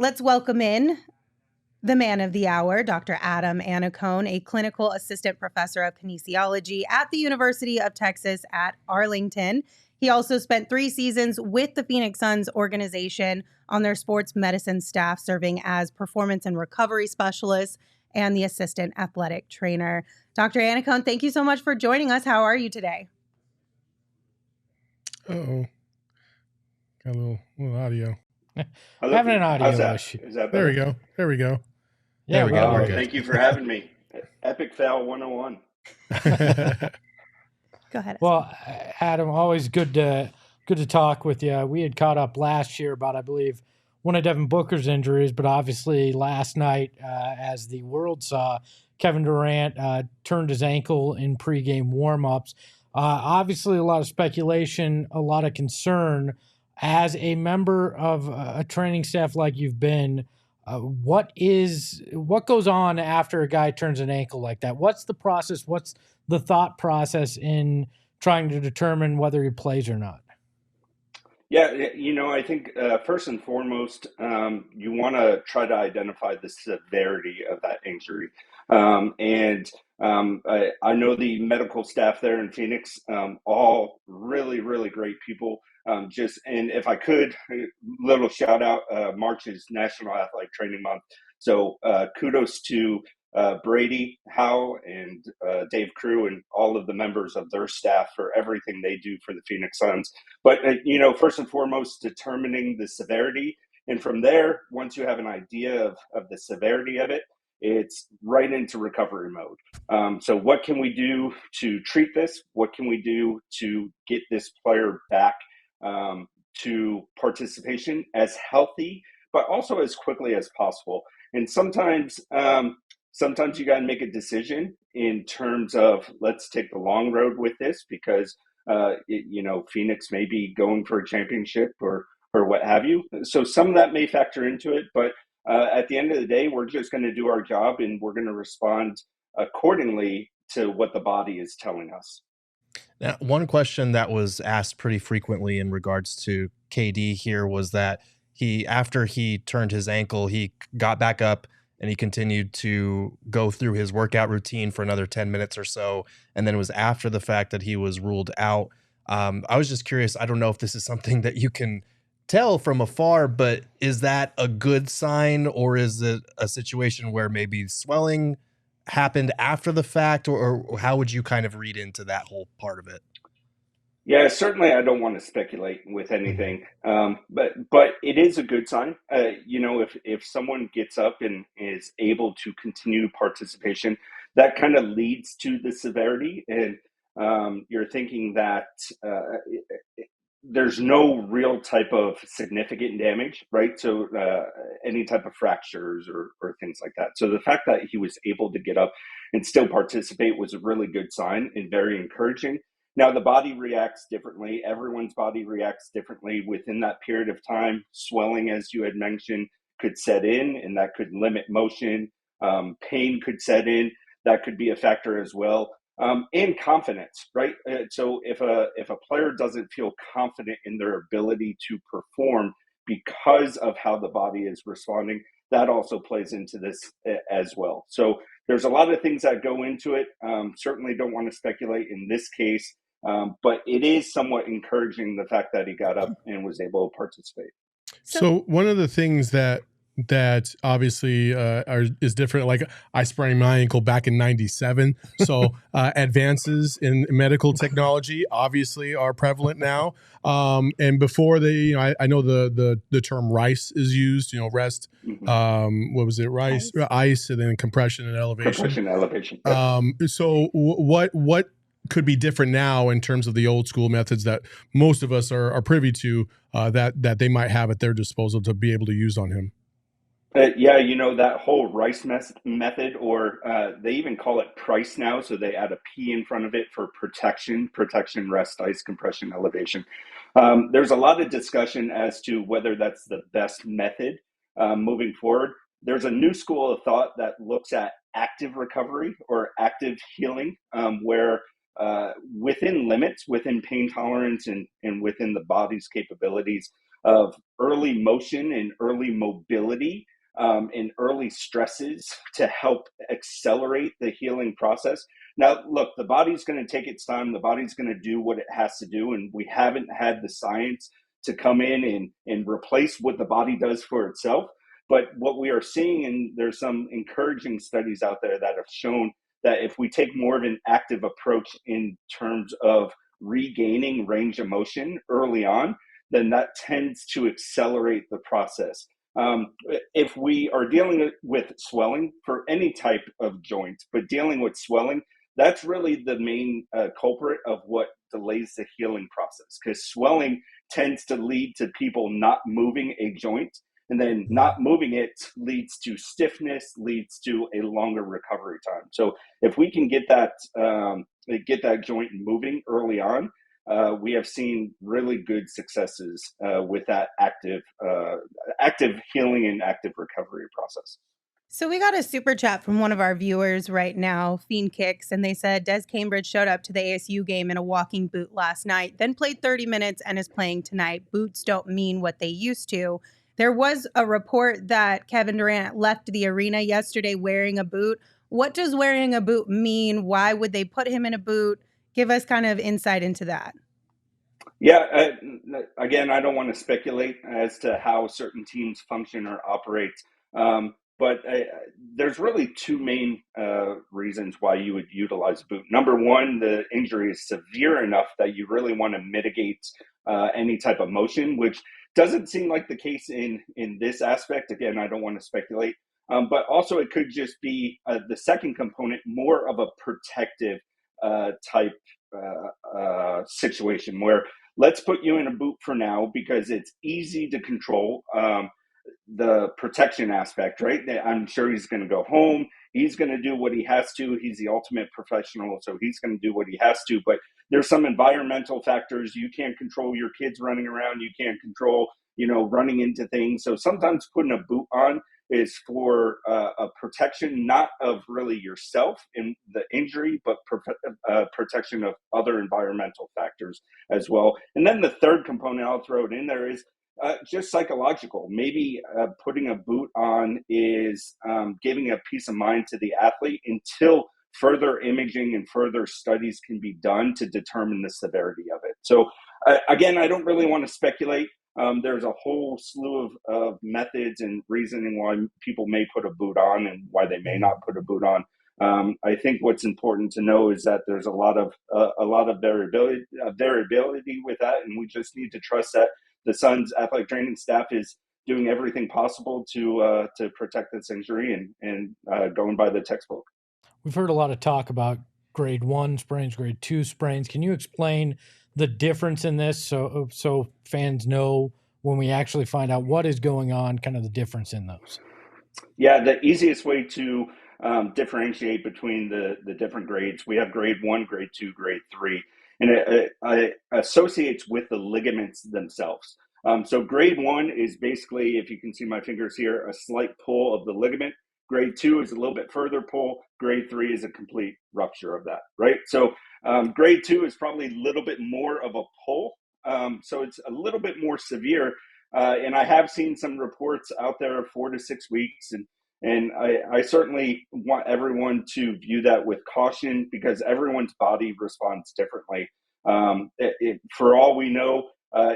Let's welcome in the man of the hour, Dr. Adam Anacone, a clinical assistant professor of kinesiology at the University of Texas at Arlington. He also spent 3 seasons with the Phoenix Suns organization on their sports medicine staff, serving as performance and recovery specialist and the assistant athletic trainer. Dr. Anacone, thank you so much for joining us. How are you today? Uh-oh. Got a little audio. Having an audio issue. Is that better? There we go. Yeah, we go. Thank you for having me. Epic Fail 101. Go ahead. Well, Adam, always good to talk with you. We had caught up last year about, I believe, one of Devin Booker's injuries, but obviously last night, as the world saw, Kevin Durant turned his ankle in pregame warmups. Obviously, a lot of speculation, a lot of concern. As a member of a training staff like you've been, what goes on after a guy turns an ankle like that? What's the process? What's the thought process in trying to determine whether he plays or not? Yeah, I think first and foremost, you want to try to identify the severity of that injury. I know the medical staff there in Phoenix, all really, really great people. And if I could, little shout out, March is National Athletic Training Month. So kudos to Brady, Howe, and Dave Crew, and all of the members of their staff for everything they do for the Phoenix Suns. But, first and foremost, determining the severity. And from there, once you have an idea of the severity of it, it's right into recovery mode. So what can we do to treat this? What can we do to get this player back to participation as healthy, but also as quickly as possible? And sometimes you got to make a decision in terms of, let's take the long road with this because, Phoenix may be going for a championship or what have you. So some of that may factor into it, but at the end of the day, we're just going to do our job and we're going to respond accordingly to what the body is telling us. Now, one question that was asked pretty frequently in regards to KD here was that after he turned his ankle, he got back up and he continued to go through his workout routine for another 10 minutes or so. And then it was after the fact that he was ruled out. I was just curious. I don't know if this is something that you can tell from afar, but is that a good sign, or is it a situation where maybe swelling happened after the fact, or how would you kind of read into that whole part of it? Yeah, certainly I don't want to speculate with anything, but it is a good sign. If someone gets up and is able to continue participation, that kind of leads to the severity. And you're thinking that there's no real type of significant damage, right? So any type of fractures or things like that. So the fact that he was able to get up and still participate was a really good sign and very encouraging. Now, the body reacts differently. Everyone's body reacts differently within that period of time. Swelling, as you had mentioned, could set in, and that could limit motion. Pain could set in. That could be a factor as well. And confidence, right? So if a player doesn't feel confident in their ability to perform because of how the body is responding, that also plays into this as well. So there's a lot of things that go into it. Certainly don't want to speculate in this case, but it is somewhat encouraging, the fact that he got up and was able to participate. So one of the things that obviously is different, like I sprained my ankle back in '97. So advances in medical technology obviously are prevalent now. And before I know the term RICE is used, rest. What was it? RICE, ice, and then compression and elevation. So what could be different now in terms of the old school methods that most of us are privy to that they might have at their disposal to be able to use on him? That whole RICE method, or they even call it PRICE now. So they add a P in front of it for protection, rest, ice, compression, elevation. There's a lot of discussion as to whether that's the best method moving forward. There's a new school of thought that looks at active recovery or active healing, where within limits, within pain tolerance and within the body's capabilities, of early motion and early mobility and early stresses to help accelerate the healing process. Now, look, the body's going to take its time. The body's going to do what it has to do. And we haven't had the science to come in and replace what the body does for itself. But what we are seeing, and there's some encouraging studies out there that have shown that if we take more of an active approach in terms of regaining range of motion early on, then that tends to accelerate the process. If we are dealing with swelling for any type of joint, but dealing with swelling, that's really the main culprit of what delays the healing process, because swelling tends to lead to people not moving a joint, and then not moving it leads to stiffness, leads to a longer recovery time. So if we can get that joint moving early on, we have seen really good successes with that active healing and active recovery process. So we got a super chat from one of our viewers right now, Fiend Kicks, and they said Des Cambridge showed up to the ASU game in a walking boot last night, then played 30 minutes and is playing tonight. Boots don't mean what they used to. There was a report that Kevin Durant left the arena yesterday wearing a boot. What does wearing a boot mean? Why would they put him in a boot? Give us kind of insight into that. Yeah, again, I don't want to speculate as to how certain teams function or operate, but there's really two main reasons why you would utilize a boot. Number one, the injury is severe enough that you really want to mitigate any type of motion, which doesn't seem like the case in this aspect. Again, I don't want to speculate, but also it could just be the second component, more of a protective type situation where let's put you in a boot for now because it's easy to control the protection aspect, right? I'm sure he's going to go home. He's going to do what he has to. He's the ultimate professional, so he's going to do what he has to. But there's some environmental factors. You can't control your kids running around. You can't control, running into things. So sometimes putting a boot on is for a protection, not of really yourself in the injury, but protection of other environmental factors as well. And then the third component, I'll throw it in there, is just psychological. Maybe putting a boot on is giving a peace of mind to the athlete until further imaging and further studies can be done to determine the severity of it. So again, I don't really want to speculate. There's a whole slew of methods and reasoning why people may put a boot on and why they may not put a boot on. I think what's important to know is that there's a lot of variability with that, and we just need to trust that the Suns athletic training staff is doing everything possible to protect this injury and going by the textbook. We've heard a lot of talk about grade 1 sprains, grade 2 sprains. Can you explain the difference in this so fans know when we actually find out what is going on, kind of the difference in those? Yeah, the easiest way to differentiate between the different grades, we have grade 1, grade 2, grade 3, and it associates with the ligaments themselves. So grade 1 is basically, if you can see my fingers here, a slight pull of the ligament. Grade 2 is a little bit further pull. Grade 3 is a complete rupture of that, right? So grade 2 is probably a little bit more of a pull. So it's a little bit more severe. And I have seen some reports out there of 4 to 6 weeks. And I certainly want everyone to view that with caution because everyone's body responds differently. For all we know,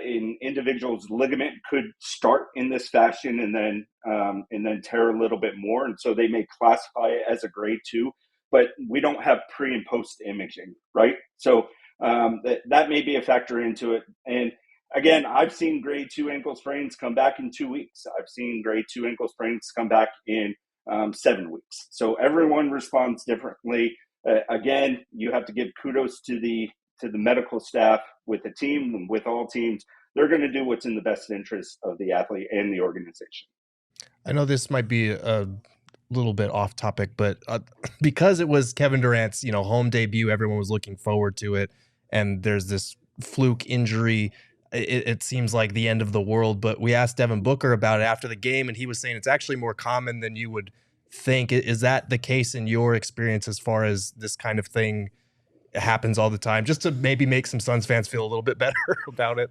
in individuals, ligament could start in this fashion and then tear a little bit more, and so they may classify it as a grade 2. But we don't have pre and post imaging, right? So that may be a factor into it. And again, I've seen grade 2 ankle sprains come back in 2 weeks. I've seen grade 2 ankle sprains come back in 7 weeks. So everyone responds differently. Again, you have to give kudos to the medical staff with the team and with all teams. They're going to do what's in the best interest of the athlete and the organization. I know this might be a little bit off topic, but because it was Kevin Durant's, home debut, everyone was looking forward to it. And there's this fluke injury. It seems like the end of the world, but we asked Devin Booker about it after the game, and he was saying it's actually more common than you would think. Is that the case in your experience as far as this kind of thing happens all the time, just to maybe make some Suns fans feel a little bit better about it.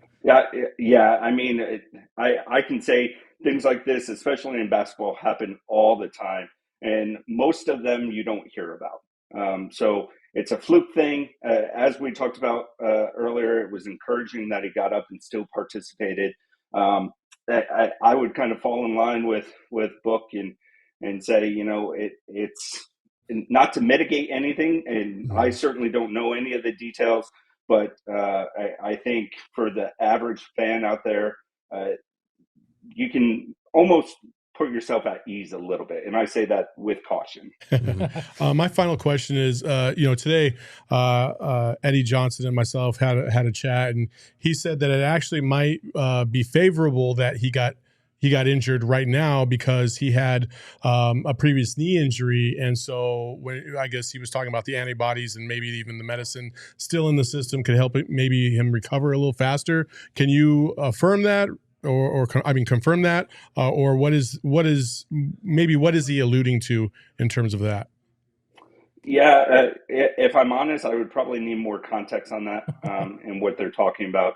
Yeah. I mean, I can say things like this, especially in basketball, happen all the time, and most of them you don't hear about. So it's a fluke thing. As we talked about earlier, it was encouraging that he got up and still participated. I would kind of fall in line with Book and say, it's not to mitigate anything, and I certainly don't know any of the details, but I think for the average fan out there, you can almost put yourself at ease a little bit, and I say that with caution. My final question is, today Eddie Johnson and myself had a chat, and he said that it actually might be favorable that he got injured right now because he had a previous knee injury, and so I guess he was talking about the antibodies and maybe even the medicine still in the system could help maybe him recover a little faster. Can you affirm that? Or confirm that, or what is he alluding to in terms of that? Yeah, if I'm honest, I would probably need more context on that and what they're talking about.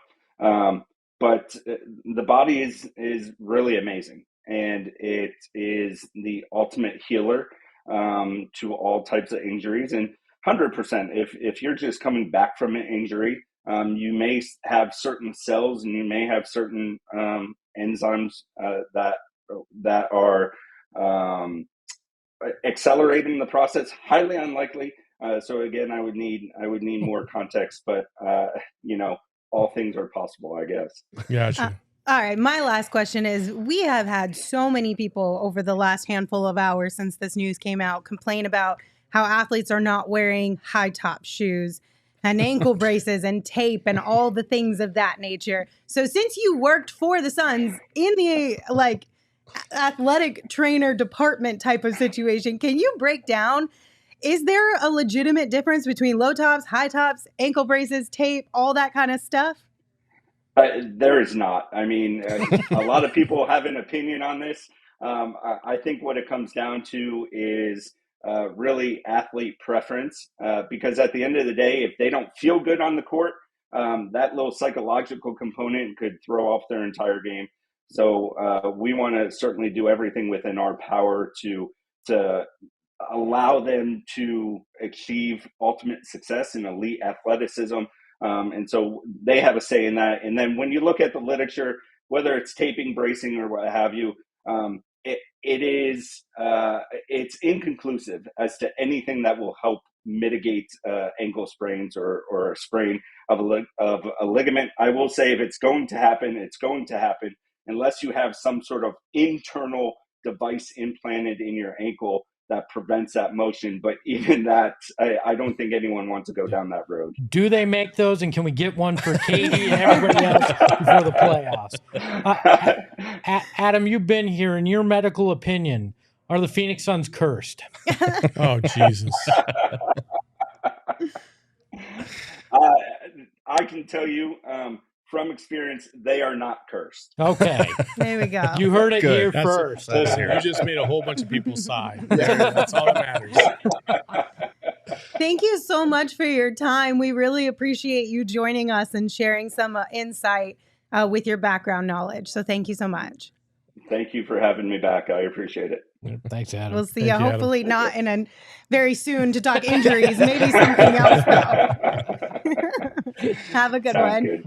But the body is really amazing, and it is the ultimate healer to all types of injuries. And 100%, if you're just coming back from an injury, you may have certain cells and you may have certain enzymes that are accelerating the process. Highly unlikely. So again, I would need more context, but all things are possible, I guess. Gotcha. All right. My last question is, we have had so many people over the last handful of hours since this news came out complain about how athletes are not wearing high top shoes and ankle braces and tape and all the things of that nature. So since you worked for the Suns in the athletic trainer department type of situation, can you break down, is there a legitimate difference between low tops, high tops, ankle braces, tape, all that kind of stuff? There is not. I mean, a lot of people have an opinion on this. I think what it comes down to is really athlete preference, because at the end of the day, if they don't feel good on the court, that little psychological component could throw off their entire game. So we want to certainly do everything within our power to allow them to achieve ultimate success in elite athleticism. And so they have a say in that. And then when you look at the literature, whether it's taping, bracing, or what have you, it's inconclusive as to anything that will help mitigate ankle sprains or a sprain of a ligament. I will say, if it's going to happen, it's going to happen unless you have some sort of internal device implanted in your ankle that prevents that motion. But even that, I don't think anyone wants to go down that road. Do they make those, and can we get one for Katie and everybody else before the playoffs? Adam, you've been here. In your medical opinion, are the Phoenix Suns cursed? Oh, Jesus. I can tell you from experience, they are not cursed. Okay. There we go. You heard it Good. here That's first. You just made a whole bunch of people sigh. That's all that matters. Thank you so much for your time. We really appreciate you joining us and sharing some insight with your background knowledge. So thank you so much. Thank you for having me back. I appreciate it. Thanks, Adam. We'll see you hopefully not in a very soon to talk injuries, maybe something else though. Have a good one. Good.